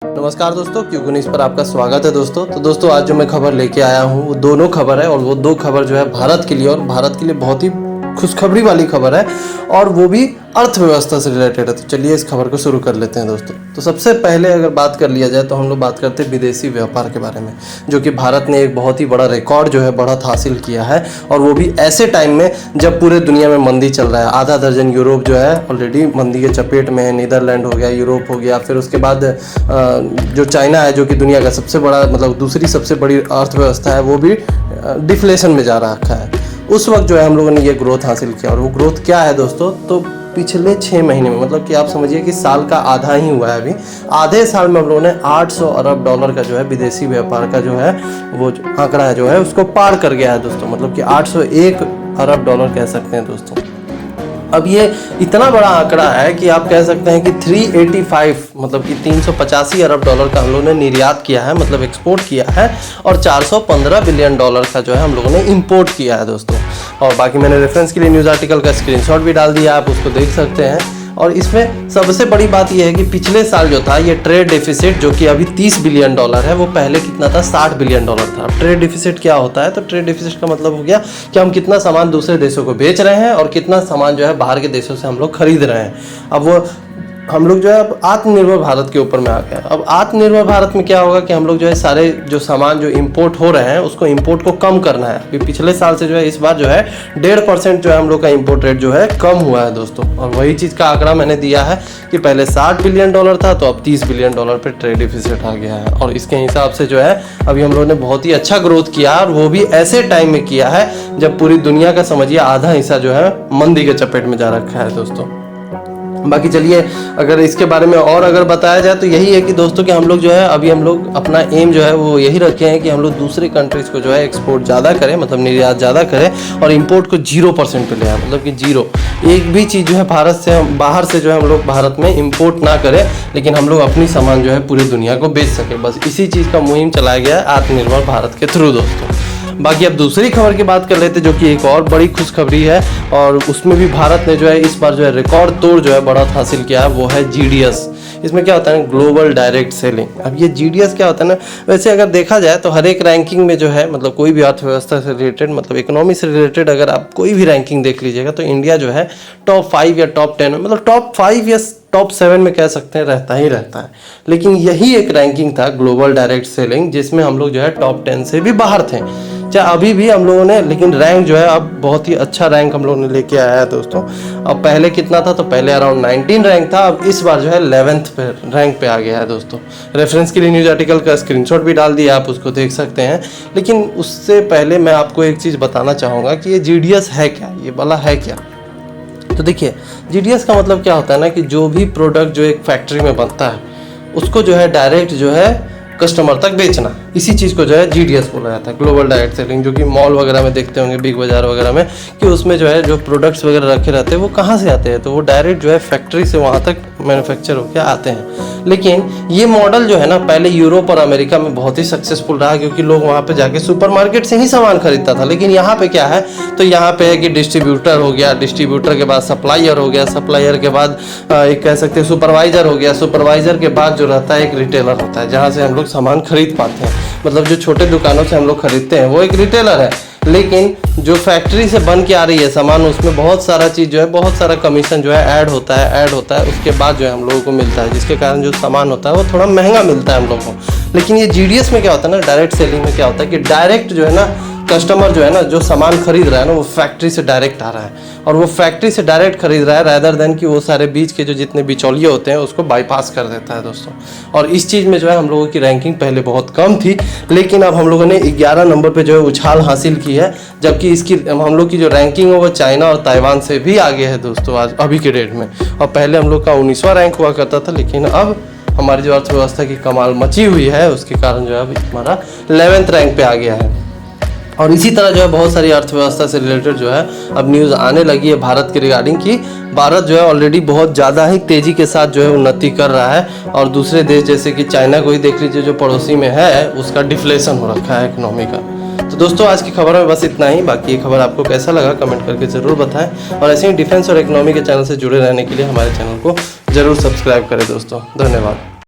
नमस्कार दोस्तों, क्यों इस पर आपका स्वागत है दोस्तों। तो दोस्तों आज जो मैं खबर लेके आया हूँ वो दोनों खबर है, और वो दो खबर जो है भारत के लिए, और भारत के लिए बहुत ही खुशखबरी वाली खबर है, और वो भी अर्थव्यवस्था से रिलेटेड है। तो चलिए इस खबर को शुरू कर लेते हैं दोस्तों। तो सबसे पहले अगर बात कर लिया जाए तो हम लोग बात करते हैं विदेशी व्यापार के बारे में, जो कि भारत ने एक बहुत ही बड़ा रिकॉर्ड जो है बढ़त हासिल किया है, और वो भी ऐसे टाइम में जब पूरे दुनिया में मंदी चल रहा है। आधा दर्जन यूरोप जो है ऑलरेडी मंदी के चपेट में है। नीदरलैंड हो गया, यूरोप हो गया, फिर उसके बाद जो चाइना है, जो कि दुनिया का सबसे बड़ा मतलब दूसरी सबसे बड़ी अर्थव्यवस्था है, वो भी डिफ्लेशन में जा रखा है। उस वक्त जो है हम लोगों ने ये ग्रोथ हासिल किया, और वो ग्रोथ क्या है दोस्तों, तो पिछले 6 महीने में, मतलब कि आप समझिए कि साल का आधा ही हुआ है अभी। आधे साल में हम लोगों ने 800 अरब डॉलर का जो है विदेशी व्यापार का जो है वो आंकड़ा है जो है उसको पार कर गया है दोस्तों। मतलब कि 801 अरब डॉलर कह सकते हैं दोस्तों। अब ये इतना बड़ा आंकड़ा है कि आप कह सकते हैं कि 385 मतलब कि 385 अरब डॉलर का हम लोगों ने निर्यात किया है, मतलब एक्सपोर्ट किया है, और 415 बिलियन डॉलर का जो है हम लोगों ने इंपोर्ट किया है दोस्तों। और बाकी मैंने रेफरेंस के लिए न्यूज़ आर्टिकल का स्क्रीनशॉट भी डाल दिया, आप उसको देख सकते हैं। और इसमें सबसे बड़ी बात यह है कि पिछले साल जो था ये ट्रेड डेफिसिट, जो कि अभी 30 बिलियन डॉलर है, वो पहले कितना था, 60 बिलियन डॉलर था। अब ट्रेड डेफिसिट क्या होता है, तो ट्रेड डेफिसिट का मतलब हो गया कि हम कितना सामान दूसरे देशों को बेच रहे हैं और कितना सामान जो है बाहर के देशों से हम लोग खरीद रहे हैं। अब वो हम लोग जो है अब आत्मनिर्भर भारत के ऊपर में आ गया। अब आत्मनिर्भर भारत में क्या होगा कि हम लोग जो है सारे जो सामान जो इंपोर्ट हो रहे हैं उसको इंपोर्ट को कम करना है। अभी पिछले साल से जो है इस बार जो है 1.5% जो है हम लोग का इंपोर्ट रेट जो है कम हुआ है दोस्तों। और वही चीज़ का आंकड़ा मैंने दिया है कि पहले 60 बिलियन डॉलर था, तो अब 30 बिलियन डॉलर पे ट्रेड डिफिसिट आ गया है। और इसके हिसाब से जो है अभी हम लोगों ने बहुत ही अच्छा ग्रोथ किया, और वो भी ऐसे टाइम में किया है जब पूरी दुनिया का समझिए आधा हिस्सा जो है मंदी के चपेट में जा रखा है दोस्तों। बाकी चलिए अगर इसके बारे में और अगर बताया जाए तो यही है कि दोस्तों कि हम लोग जो है अभी हम लोग अपना एम जो है वो यही रखे हैं कि हम लोग दूसरे कंट्रीज़ को जो है एक्सपोर्ट ज़्यादा करें, मतलब निर्यात ज़्यादा करें, और इंपोर्ट को 0% पे ले आए, मतलब कि 0 एक भी चीज़ जो है भारत से बाहर से जो है हम लोग भारत में इंपोर्ट ना करें, लेकिन हम लोग अपनी सामान जो है पूरी दुनिया को बेच सकें। बस इसी चीज़ का मुहिम चलाया गया है आत्मनिर्भर भारत के थ्रू दोस्तों। बाकी अब दूसरी खबर की बात कर लेते, जो कि एक और बड़ी खुशखबरी है, और उसमें भी भारत ने जो है इस बार जो है रिकॉर्ड तोड़ जो है बढ़त हासिल किया है, वो है GDS। इसमें क्या होता है, ग्लोबल डायरेक्ट सेलिंग। अब ये GDS क्या होता है ना, वैसे अगर देखा जाए तो हर एक रैंकिंग में जो है मतलब कोई भी अर्थव्यवस्था से रिलेटेड, मतलब इकोनॉमी से रिलेटेड अगर आप कोई भी रैंकिंग देख लीजिएगा तो इंडिया जो है टॉप 5 या टॉप 10 में, मतलब टॉप 5 या टॉप 7 में कह सकते हैं रहता ही रहता है। लेकिन यही एक रैंकिंग था ग्लोबल डायरेक्ट सेलिंग, जिसमें हम लोग जो है टॉप 10 से भी बाहर थे। चाहे अभी भी हम लोगों ने, लेकिन रैंक जो है अब बहुत ही अच्छा रैंक हम लोगों ने लेके आया है दोस्तों। अब पहले कितना था, तो पहले अराउंड 19 रैंक था, अब इस बार जो है 11th पे रैंक पे आ गया है दोस्तों। रेफरेंस के लिए न्यूज़ आर्टिकल का स्क्रीनशॉट भी डाल दिया, आप उसको देख सकते हैं। लेकिन उससे पहले मैं आपको एक चीज़ बताना चाहूँगा कि ये GDS है क्या, ये वाला है क्या। तो देखिए GDS का मतलब क्या होता है ना, कि जो भी प्रोडक्ट जो एक फैक्ट्री में बनता है उसको जो है डायरेक्ट जो है कस्टमर तक बेचना, इसी चीज़ को जो है GDS बोला जाता है, ग्लोबल डायरेक्ट सेलिंग। जो कि मॉल वगैरह में देखते होंगे, बिग बाजार वगैरह में, कि उसमें जो है जो प्रोडक्ट्स वगैरह रखे रहते हैं वो कहाँ से आते हैं, तो वो डायरेक्ट जो है फैक्ट्री से वहाँ तक मैन्युफैक्चर होकर आते हैं। लेकिन ये मॉडल जो है ना पहले यूरोप और अमेरिका में बहुत ही सक्सेसफुल रहा, क्योंकि लोग वहाँ पे जाके सुपरमार्केट से ही सामान खरीदता था। लेकिन यहाँ पे क्या है, तो यहाँ पे है कि डिस्ट्रीब्यूटर हो गया, डिस्ट्रीब्यूटर के बाद सप्लायर हो गया, सप्लायर के बाद एक कह सकते हैं सुपरवाइजर हो गया, सुपरवाइजर के बाद जो रहता है एक रिटेलर होता है, जहाँ से हम लोग सामान खरीद पाते हैं। मतलब जो छोटे दुकानों से हम लोग खरीदते हैं वो एक रिटेलर है, लेकिन जो फैक्ट्री से बन के आ रही है सामान, उसमें बहुत सारा चीज़ जो है, बहुत सारा कमीशन जो है ऐड होता है, उसके बाद जो है हम लोगों को मिलता है, जिसके कारण जो सामान होता है वो थोड़ा महंगा मिलता है हम लोगों को। लेकिन ये GDS में क्या होता है ना, डायरेक्ट सेलिंग में क्या होता है कि डायरेक्ट जो है ना कस्टमर जो है ना जो सामान खरीद रहा है ना वो फैक्ट्री से डायरेक्ट आ रहा है, और वो फैक्ट्री से डायरेक्ट खरीद रहा है, रैदर देन कि वो सारे बीच के जो जितने बिचौलिए होते हैं उसको बाईपास कर देता है दोस्तों। और इस चीज़ में जो है हम लोगों की रैंकिंग पहले बहुत कम थी, लेकिन अब हम लोगों ने 11 नंबर पे जो है उछाल हासिल की है, जबकि इसकी हम लोग की जो रैंकिंग है वो चाइना और ताइवान से भी आगे है दोस्तों आज अभी के डेट में। और पहले हम लोग का 19वां रैंक हुआ करता था, लेकिन अब हमारी जो अर्थव्यवस्था की कमाल मची हुई है उसके कारण जो है अभी हमारा 11th रैंक पे आ गया है। और इसी तरह जो है बहुत सारी अर्थव्यवस्था से रिलेटेड जो है अब न्यूज़ आने लगी है भारत के रिगार्डिंग, कि भारत जो है ऑलरेडी बहुत ज़्यादा ही तेज़ी के साथ जो है उन्नति कर रहा है, और दूसरे देश जैसे कि चाइना को ही देख लीजिए जो पड़ोसी में है, उसका डिफ्लेशन हो रखा है इकोनॉमी का। तो दोस्तों आज की खबर में बस इतना ही। बाकी ये खबर आपको कैसा लगा कमेंट करके ज़रूर बताएं, और ऐसे ही डिफेंस और इकोनॉमी के चैनल से जुड़े रहने के लिए हमारे चैनल को ज़रूर सब्सक्राइब करें दोस्तों। धन्यवाद।